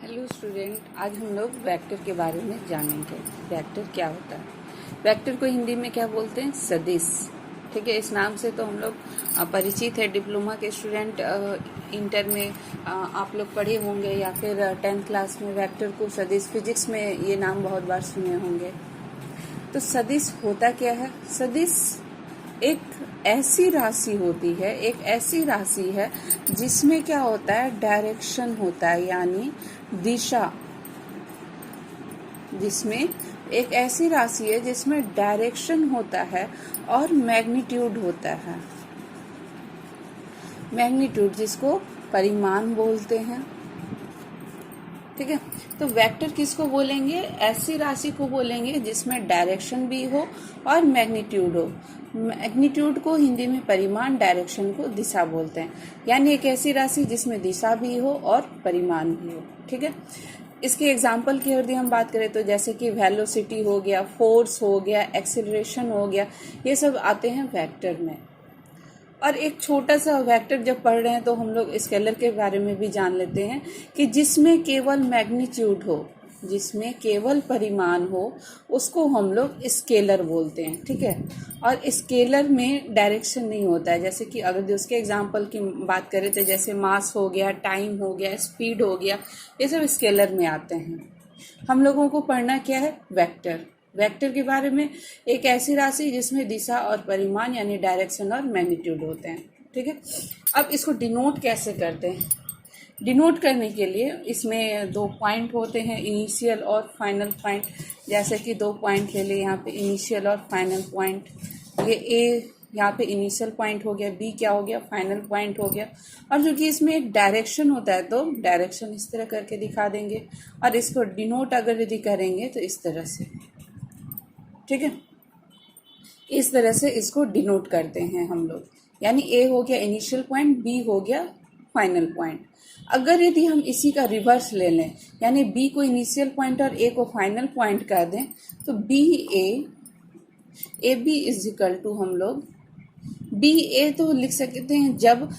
Hello student, आज हम लोग वेक्टर के बारे में जानेंगे। वेक्टर क्या होता है? वेक्टर को हिंदी में क्या बोलते हैं? सदिश। ठीक है, इस नाम से तो हम लोग परिचित है। डिप्लोमा के स्टूडेंट इंटर में आप लोग पढ़े होंगे या फिर 10th क्लास में वेक्टर को सदिश, फिजिक्स में ये नाम बहुत बार सुने होंगे। तो सदिश होता क्या है? सदिश एक ऐसी राशि होती है, एक ऐसी राशि है जिसमें क्या होता है, डायरेक्शन होता है, यानी दिशा। जिसमें एक ऐसी राशि है जिसमें डायरेक्शन होता है और मैग्नीट्यूड होता है। मैग्नीट्यूड जिसको परिमाण बोलते हैं। ठीक है, तो वेक्टर किसको बोलेंगे? ऐसी राशि को बोलेंगे जिसमें डायरेक्शन भी हो और मैग्नीट्यूड हो। मैग्नीट्यूड को हिंदी में परिमाण, डायरेक्शन को दिशा बोलते हैं। यानी एक ऐसी राशि जिसमें दिशा भी हो और परिमाण भी हो। ठीक है, इसके एग्जाम्पल की यदि हम बात करें तो जैसे कि वेलोसिटी हो गया, फोर्स हो गया, एक्सेलरेशन हो गया, ये सब आते हैं वेक्टर में। और एक छोटा सा वेक्टर जब पढ़ रहे हैं तो हम लोग स्केलर के बारे में भी जान लेते हैं कि जिसमें केवल मैग्नीट्यूड हो, जिसमें केवल परिमाण हो, उसको हम लोग स्केलर बोलते हैं। ठीक है, और स्केलर में डायरेक्शन नहीं होता है। जैसे कि अगर उसके एग्जांपल की बात करें तो जैसे मास हो गया, टाइम हो गया, स्पीड हो गया, ये सब स्केलर में आते हैं। हम लोगों को पढ़ना क्या है? वेक्टर। वेक्टर के बारे में एक ऐसी राशि जिसमें दिशा और परिमाण यानी डायरेक्शन और मैग्नीट्यूड होते हैं। ठीक है, अब इसको डिनोट कैसे करते हैं? डिनोट करने के लिए इसमें दो पॉइंट होते हैं, इनिशियल और फाइनल पॉइंट। जैसे कि दो पॉइंट ले ले, यहाँ पे इनिशियल और फाइनल पॉइंट। ये ए यहाँ पे इनिशियल पॉइंट हो गया, बी क्या हो गया? फाइनल पॉइंट हो गया। और क्योंकि इसमें एक डायरेक्शन होता है तो डायरेक्शन इस तरह करके दिखा देंगे। और इसको डिनोट अगर यदि करेंगे तो इस तरह से। ठीक है, इस तरह से इसको डिनोट करते हैं हम लोग। यानी ए हो गया इनिशियल पॉइंट, बी हो गया फाइनल पॉइंट। अगर यदि हम इसी का रिवर्स ले लें, यानी बी को इनिशियल पॉइंट और ए को फाइनल पॉइंट कर दें, तो A B is equal to हम लोग बी ए तो लिख सकते हैं जब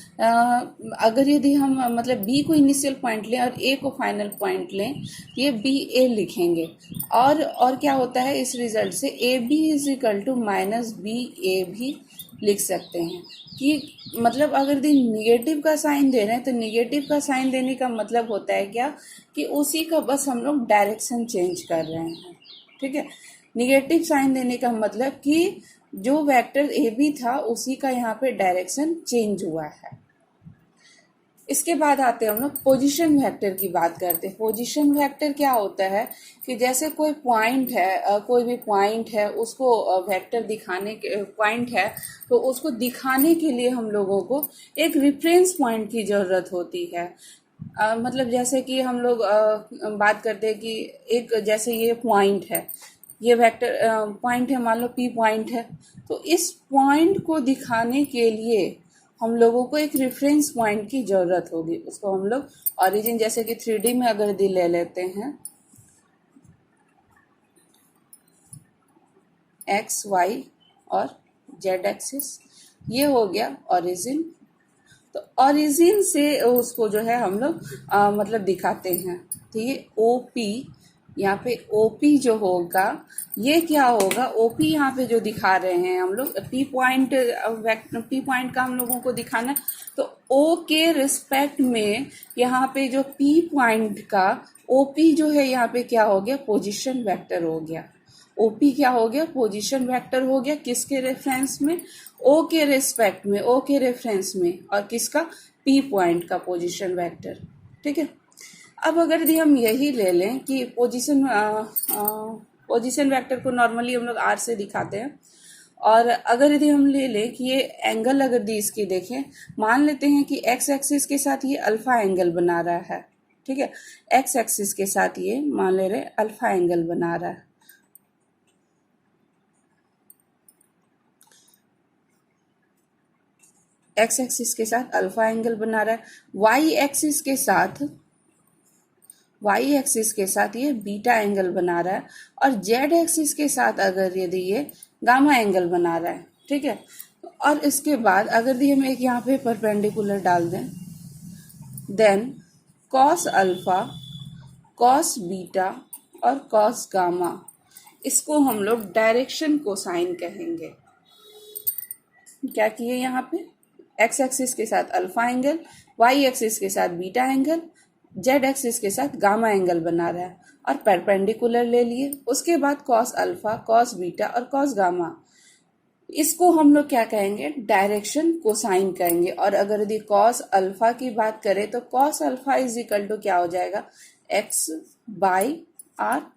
अगर यदि हम मतलब बी को इनिशियल पॉइंट लें और ए को फाइनल पॉइंट लें, ये बी ए लिखेंगे। और क्या होता है इस रिजल्ट से? A B is equal to minus b a भी लिख सकते हैं। कि मतलब अगर यदि निगेटिव का साइन दे रहे हैं तो निगेटिव का साइन देने का मतलब होता है क्या? कि उसी का बस हम लोग डायरेक्शन चेंज कर रहे हैं। ठीक है, निगेटिव साइन देने का मतलब कि जो वेक्टर ए बी था उसी का यहाँ पे डायरेक्शन चेंज हुआ है। इसके बाद आते हैं हम लोग पोजीशन वेक्टर की बात करते हैं। पोजीशन वेक्टर क्या होता है कि जैसे कोई पॉइंट है, कोई भी पॉइंट है, उसको वेक्टर दिखाने के पॉइंट है तो उसको दिखाने के लिए हम लोगों को एक रेफरेंस पॉइंट की ज़रूरत होती है। मतलब जैसे कि हम लोग बात करते हैं कि एक जैसे ये पॉइंट है, ये वेक्टर पॉइंट है, मान लो पी पॉइंट है, तो इस पॉइंट को दिखाने के लिए हम लोगों को एक रेफरेंस पॉइंट की ज़रूरत होगी। उसको हम लोग ओरिजिन, जैसे कि 3D में अगर दी ले लेते हैं एक्स वाई और जेड एक्सिस, ये हो गया ओरिजिन। तो ओरिजिन से उसको जो है हम लोग मतलब दिखाते हैं। तो ये ओ पी, यहाँ पे ओपी जो होगा, ये क्या होगा? ओपी यहाँ पे जो दिखा रहे हैं हम लोग, पी पॉइंट का हम लोगों को दिखाना। तो ओ के रिस्पेक्ट में यहाँ पे जो पी पॉइंट का ओपी जो है, यहाँ पे क्या हो गया? पोजीशन वेक्टर हो गया। ओपी क्या हो गया? पोजीशन वेक्टर हो गया। किसके रेफरेंस में? ओ के रिस्पेक्ट में, ओ के रेफरेंस में। और किसका? पी पॉइंट का पोजीशन वेक्टर। ठीक है, अब अगर यदि हम यही ले लें कि पोजीशन वेक्टर को नॉर्मली हम लोग आर से दिखाते हैं, और अगर यदि हम ले लें कि ये एंगल अगर दी इसकी देखें, मान लेते हैं कि एक्स एक्सिस के साथ ये अल्फा एंगल बना रहा है। ठीक है, एक्स एक्सिस के साथ ये मान ले रहे अल्फा एंगल बना रहा है। एक्स एक्सिस के साथ अल्फा एंगल बना रहा है। वाई एक्सिस के साथ ये बीटा एंगल बना रहा है। और जेड एक्सिस के साथ अगर यदि ये गामा एंगल बना रहा है। ठीक है, और इसके बाद अगर यदि हम एक यहाँ पे परपेंडिकुलर डाल दें, then cos alpha cos beta और कॉस गामा, इसको हम लोग डायरेक्शन कोसाइन कहेंगे। क्या किए यहाँ पे, एक्स एक्सिस के साथ अल्फा एंगल, वाई एक्सिस के साथ बीटा एंगल, जेड एक्सिस के साथ गामा एंगल बना रहा है और परपेंडिकुलर ले लिए। उसके बाद कॉस अल्फा, कॉस बीटा और कॉस गामा, इसको हम लोग क्या कहेंगे, डायरेक्शन कोसाइन कहेंगे। और अगर यदि कॉस अल्फा की बात करें तो cos alpha is equal to क्या हो जाएगा, X by R.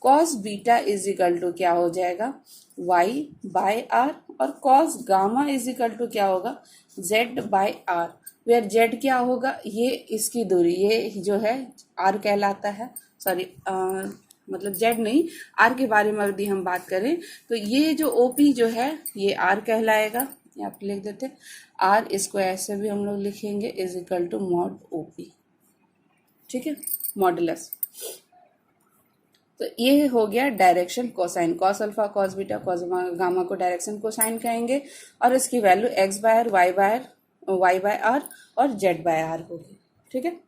Cos beta is equal to क्या हो जाएगा, वाई बाय आर। और cos gamma is equal to क्या होगा, Z by R, where Z क्या होगा, ये इसकी दूरी, ये जो है आर कहलाता है, सॉरी मतलब जेड नहीं, आर के बारे में यदि हम बात करें तो ये जो ओपी जो है ये आर कहलाएगा। यहाँ पे लिख देते आर, इसको ऐसे भी हम लोग लिखेंगे is equal to mod OP, ठीक है, मॉडुलस। तो ये हो गया direction cosine, cos alpha cos beta cos gamma को डायरेक्शन कोसाइन कहेंगे और इसकी value X by R, Y by R और जेड बाय आर होगी, ठीक है।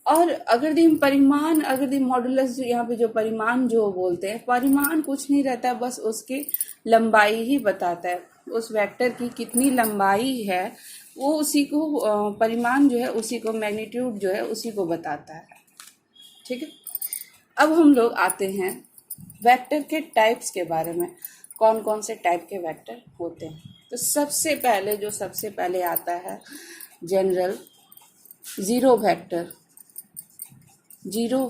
और अगर दी परिमाण, अगर दी मॉडुलस, यहाँ पे जो परिमाण जो बोलते हैं, परिमाण कुछ नहीं रहता, बस उसकी लंबाई ही बताता है, उस वेक्टर की कितनी लंबाई है वो उसी को, परिमाण जो है उसी को, मैग्नीट्यूड जो है उसी को बताता है, ठीक है। अब हम लोग आते हैं वेक्टर के टाइप्स के बारे में, कौन कौन से टाइप के वेक्टर होते हैं। तो सबसे पहले आता है general zero vector. Zero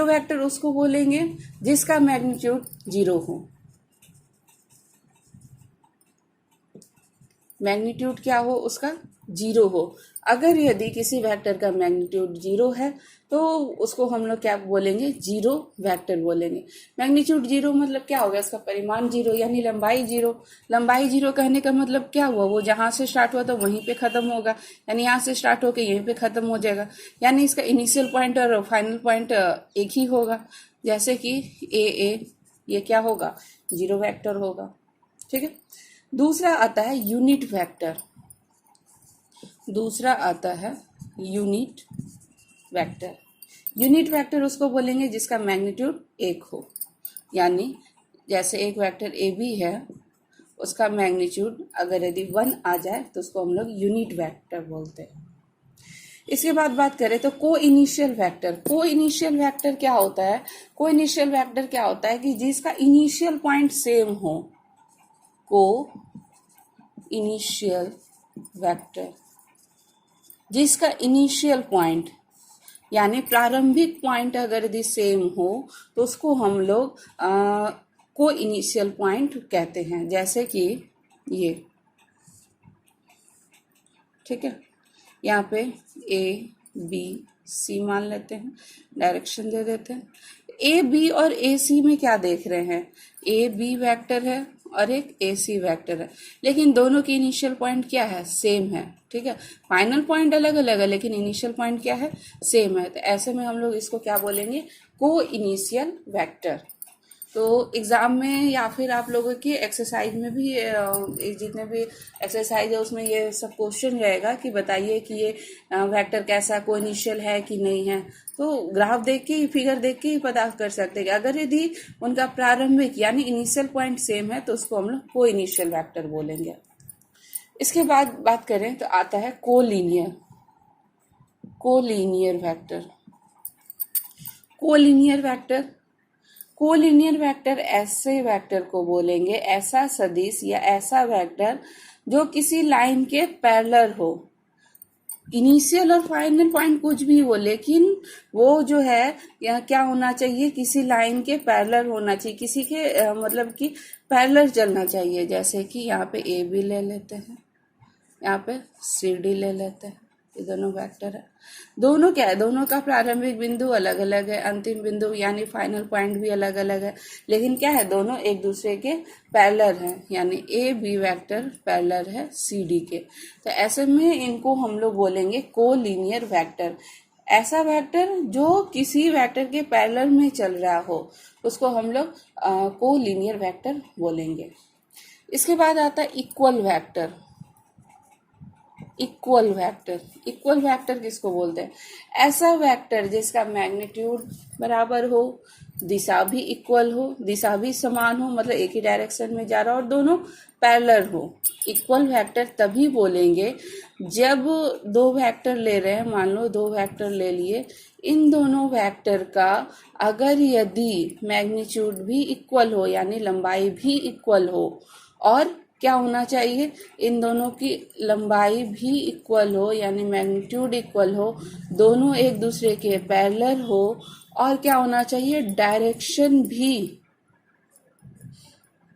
vector उसको बोलेंगे जिसका मैग्नीट्यूड जीरो हो। मैग्नीट्यूड क्या हो उसका, जीरो हो। अगर यदि किसी वेक्टर का मैग्नीट्यूड जीरो है तो उसको हम लोग क्या बोलेंगे, जीरो वेक्टर बोलेंगे। मैग्नीट्यूड जीरो मतलब क्या होगा, इसका परिमाण जीरो यानी लंबाई जीरो। लंबाई जीरो कहने का मतलब क्या हुआ, वो जहां से स्टार्ट हुआ तो वहीं पे खत्म होगा, यानी यहाँ से स्टार्ट होकर यहीं पे खत्म हो जाएगा, यानी इसका इनिशियल पॉइंट और फाइनल पॉइंट एक ही होगा। जैसे कि ए ये क्या होगा, जीरो वेक्टर होगा, ठीक है। दूसरा आता है यूनिट वेक्टर। यूनिट वेक्टर उसको बोलेंगे जिसका मैग्नीट्यूड एक हो, यानी जैसे एक वेक्टर ए बी है, उसका मैग्नीट्यूड अगर यदि 1 आ जाए तो उसको हम लोग यूनिट वेक्टर बोलते हैं। इसके बाद बात करें तो को इनिशियल वेक्टर क्या होता है, को इनिशियल वेक्टर क्या होता है कि जिसका इनिशियल पॉइंट सेम हो। को इनिशियल वेक्टर जिसका इनिशियल पॉइंट यानी प्रारंभिक पॉइंट अगर यदि सेम हो तो उसको हम लोग को इनिशियल पॉइंट कहते हैं। जैसे कि ये, ठीक है, यहाँ पे ए बी सी मान लेते हैं, डायरेक्शन दे देते हैं। ए बी और ए सी में क्या देख रहे हैं, ए बी वेक्टर है और एक ए सी वेक्टर है, लेकिन दोनों की इनिशियल पॉइंट क्या है, सेम है, ठीक है। फाइनल पॉइंट अलग अलग है लेकिन इनिशियल पॉइंट क्या है, सेम है। तो ऐसे में हम लोग इसको क्या बोलेंगे, को इनिशियल वेक्टर। तो एग्जाम में या फिर आप लोगों की एक्सरसाइज में भी जितने भी एक्सरसाइज है उसमें ये सब क्वेश्चन रहेगा कि बताइए कि ये वेक्टर कैसा को इनिशियल है कि नहीं है। तो ग्राफ देख के, फिगर देख के ही पता कर सकते हैं कि अगर यदि उनका प्रारंभिक यानी इनिशियल पॉइंट सेम है तो उसको हम लोग को इनिशियल वेक्टर बोलेंगे। इसके बाद बात करें तो आता है कोलिनियर वेक्टर। कोलिनियर वेक्टर ऐसे वेक्टर को बोलेंगे, ऐसा सदिश या ऐसा वेक्टर जो किसी लाइन के पैरेलल हो। इनिशियल और फाइनल पॉइंट कुछ भी हो लेकिन वो जो है यह क्या होना चाहिए, किसी लाइन के पैरेलल होना चाहिए, किसी के मतलब कि पैरेलल चलना चाहिए। जैसे कि यहाँ पे ए बी ले लेते हैं, यहाँ पे सी डी ले लेते हैं, ये दोनों वेक्टर है। दोनों क्या है, दोनों का प्रारंभिक बिंदु अलग अलग है, अंतिम बिंदु यानी फाइनल पॉइंट भी अलग अलग है, लेकिन क्या है, दोनों एक दूसरे के पैरेलल हैं, यानी ए बी वेक्टर पैरेलल है सी डी के। तो ऐसे में इनको हम लोग बोलेंगे कोलिनियर वेक्टर। ऐसा वेक्टर जो किसी वेक्टर के पैरेलल में चल रहा हो उसको हम लोग कोलिनियर वेक्टर बोलेंगे। इसके बाद आता है equal vector. Equal vector. Equal vector किसको बोलते हैं? ऐसा वेक्टर जिसका मैग्नीट्यूड बराबर हो, दिशा भी इक्वल हो, दिशा भी समान हो, मतलब एक ही डायरेक्शन में जा रहा हो और दोनों पैरेलल हो। इक्वल वेक्टर तभी बोलेंगे जब दो वेक्टर ले रहे हैं, मान लो दो वेक्टर ले लिए, इन दोनों वेक्टर का अगर यदि मैग्नीट्यूड भी इक्वल हो यानी लंबाई भी इक्वल हो, और क्या होना चाहिए, इन दोनों की लंबाई भी इक्वल हो यानी मैग्नीट्यूड इक्वल हो, दोनों एक दूसरे के पैरेलल हो, और क्या होना चाहिए,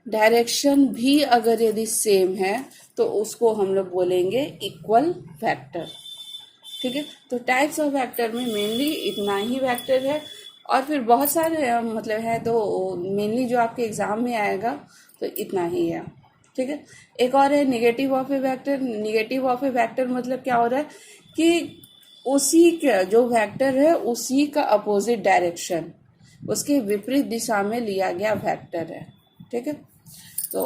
डायरेक्शन भी अगर यदि सेम है तो उसको हम लोग बोलेंगे इक्वल वेक्टर। ठीक है, तो टाइप्स ऑफ वेक्टर में मेनली इतना ही वेक्टर है, और फिर बहुत सारे मतलब है, तो मेनली जो आपके एग्जाम में आएगा तो इतना ही है। ठीक है, एक और है negative of A vector. Negative of A vector मतलब क्या हो रहा है कि उसी का जो वेक्टर है उसी का अपोजिट डायरेक्शन, उसके विपरीत दिशा में लिया गया वेक्टर है। ठीक है, तो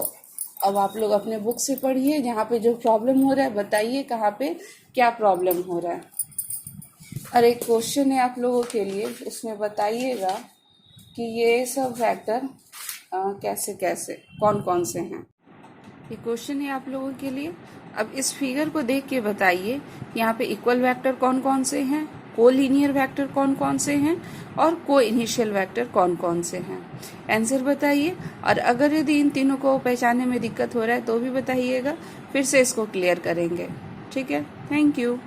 अब आप लोग अपने बुक से पढ़िए, जहाँ पे जो प्रॉब्लम हो रहा है बताइए कहाँ पे क्या प्रॉब्लम हो रहा है। और एक क्वेश्चन है आप लोगों के लिए, उसमें बताइएगा कि ये सब वेक्टर कैसे कैसे कौन कौन से हैं। ये क्वेश्चन है आप लोगों के लिए। अब इस फिगर को देख के बताइए यहाँ पे इक्वल वेक्टर कौन कौन से हैं, कोलिनियर वेक्टर कौन कौन से हैं, और को इनिशियल वेक्टर कौन कौन से हैं। आंसर बताइए, और अगर यदि इन तीनों को पहचानने में दिक्कत हो रहा है तो भी बताइएगा, फिर से इसको क्लियर करेंगे। ठीक है, थैंक यू।